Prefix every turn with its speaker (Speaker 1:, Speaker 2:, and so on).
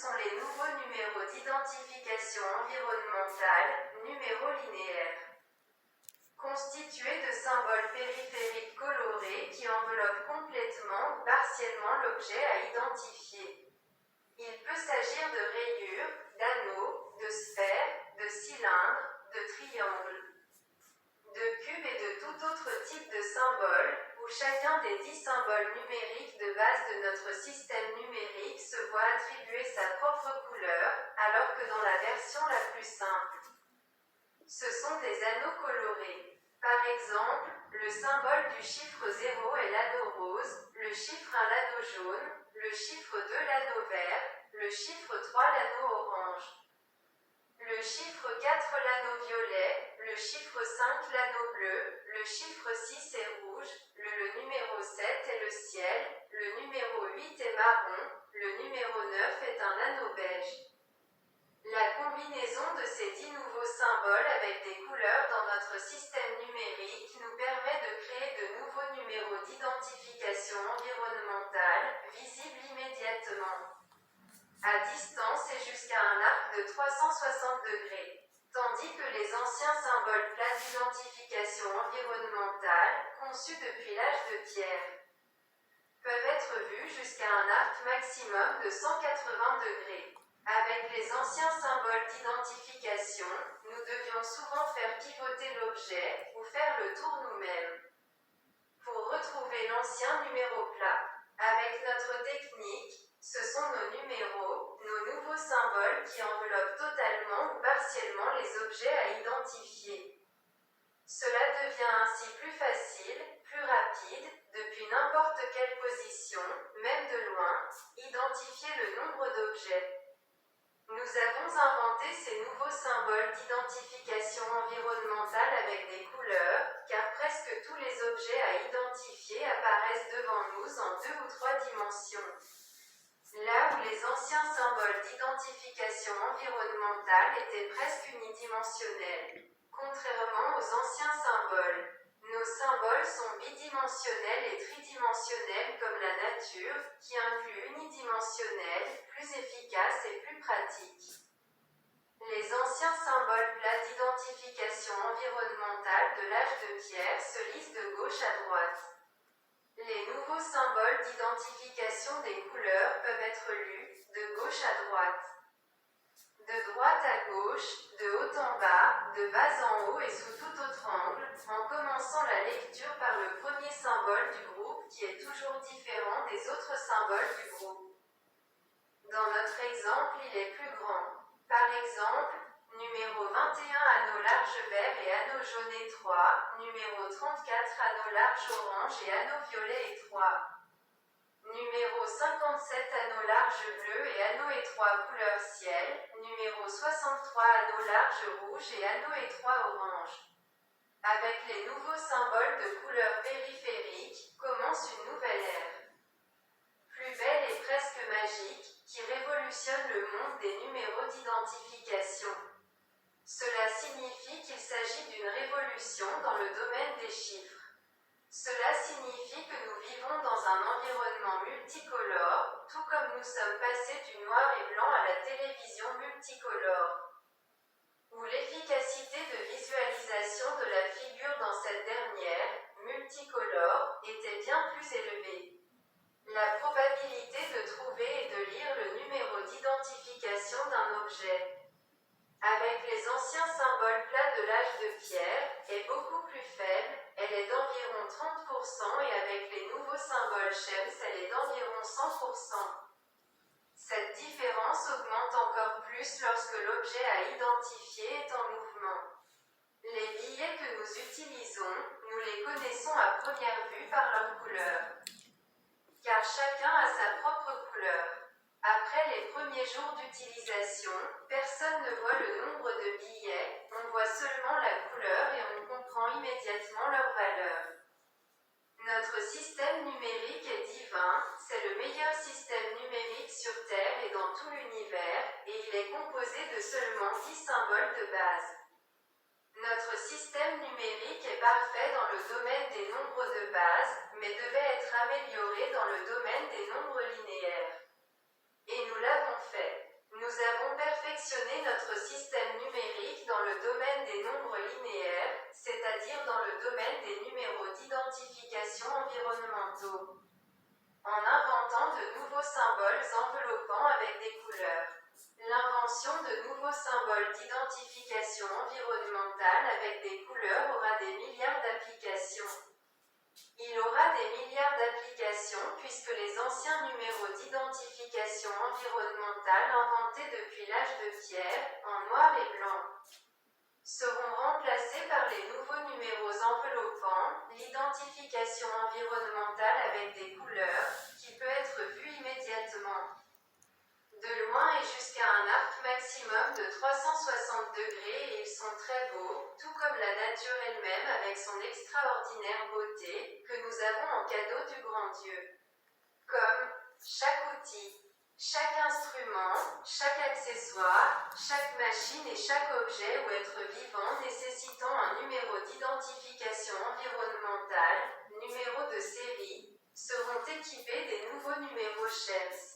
Speaker 1: sont les nouveaux numéros d'identification environnementale, numéros linéaires. Constitués de symboles périphériques colorés qui enveloppent complètement ou partiellement l'objet à identifier. Il peut s'agir de rayures, d'anneaux, de sphères, de cylindres, de triangles, de cubes et de tout autre type de symbole, où chacun des 10 symboles numériques de base de notre système numérique se voit attribuer sa propre couleur, alors que dans la version la plus simple, ce sont des anneaux colorés. Par exemple, le symbole du chiffre 0 est l'anneau rose, le chiffre 1 l'anneau jaune, le chiffre 2 l'anneau vert, le chiffre 3 l'anneau orange, le chiffre 4 l'anneau violet, le chiffre 5 l'anneau bleu, le chiffre 6 est rouge, le numéro 7 est le ciel, le numéro 8 est marron, le numéro 9 est un anneau beige. La combinaison de ces 10 nouveaux symboles avec des couleurs dans notre système numérique nous permet de créer de nouveaux numéros d'identification environnementale, visibles immédiatement, à distance et jusqu'à un arc de 360 degrés. Tandis que les anciens symboles plats d'identification environnementale, conçus depuis l'âge de pierre, peuvent être vus jusqu'à un arc maximum de 180 degrés. Avec les anciens symboles d'identification, nous devions souvent faire pivoter l'objet ou faire le tour nous-mêmes pour retrouver l'ancien numéro plat. Avec notre technique, ce sont nos numéros, nos nouveaux symboles qui enveloppent totalement ou partiellement les objets à identifier. Cela devient ainsi plus facile, plus rapide, depuis n'importe quelle position, même de loin, identifier le nombre d'objets. Nous avons inventé ces nouveaux symboles d'identification environnementale avec des couleurs, car presque tous les objets à identifier apparaissent devant nous en 2 ou 3 dimensions. Là où les anciens symboles d'identification environnementale étaient presque unidimensionnels. Contrairement aux anciens symboles, nos symboles sont bidimensionnels et tridimensionnels comme la nature, qui inclut unidimensionnel, plus efficace et plus pratique. Les anciens symboles plats d'identification environnementale de l'âge de pierre se lisent de gauche à droite. Les nouveaux symboles d'identification des couleurs peuvent être lus de gauche à droite, de droite à gauche, de haut en bas, de bas en haut et sous tout autre angle, en commençant la lecture par le premier symbole du groupe qui est toujours différent des autres symboles du groupe. Dans notre exemple, il est plus grand. Par exemple, numéro 21 anneau large vert et anneau jaune et 3, numéro 34 anneau large orange et anneau violet et 3. Numéro 57 anneau large bleu et anneau étroit couleur ciel, numéro 63 anneau large rouge et anneau étroit orange. Avec les nouveaux symboles de couleur périphérique, commence une nouvelle ère. Plus belle et presque magique, qui révolutionne le monde des numéros d'identification. Cela signifie qu'il s'agit d'une révolution dans le domaine des chiffres. Cela signifie que nous vivons dans un environnement multicolore, tout comme nous sommes passés du noir et blanc à la télévision multicolore, où l'efficacité de visualisation de la figure dans cette dernière, multicolore, était bien plus élevée. La probabilité de trouver et de lire le numéro d'identification d'un objet, avec les anciens symboles plats de l'âge de pierre, est beaucoup plus faible, elle est d'environ 30% et avec les nouveaux symboles Shems, elle est d'environ 100%. Cette différence augmente encore plus lorsque l'objet à identifier est en mouvement. Les billets que nous utilisons, nous les connaissons à première vue par leur couleur, car chacun a sa propre couleur. Après les premiers jours d'utilisation, personne ne voit le nombre de billets, on voit seulement la couleur et on comprend immédiatement leur valeur. Notre système numérique est divin, c'est le meilleur système numérique sur Terre et dans tout l'univers, et il est composé de seulement 10 symboles de base. Notre système numérique est parfait dans le domaine des nombres de base, mais devait être amélioré dans le domaine des nombres linéaires. Et nous l'avons fait. nouveaux symboles enveloppants avec des couleurs. L'invention de nouveaux symboles d'identification environnementale avec des couleurs aura des milliards d'applications. Il aura des milliards d'applications puisque les anciens numéros d'identification environnementale inventés depuis l'âge de pierre, en noir et blanc, seront remplacés par les nouveaux numéros enveloppants, l'identification environnementale avec des couleurs, qui peut être vue immédiatement de loin et jusqu'à un arc maximum de 360 degrés et ils sont très beaux, tout comme la nature elle-même avec son extraordinaire beauté, que nous avons en cadeau du grand Dieu. Comme chaque outil, chaque instrument, chaque accessoire, chaque machine et chaque objet ou être vivant nécessitant un numéro d'identification environnementale, numéro de série, seront équipés des nouveaux numéros SHEMS.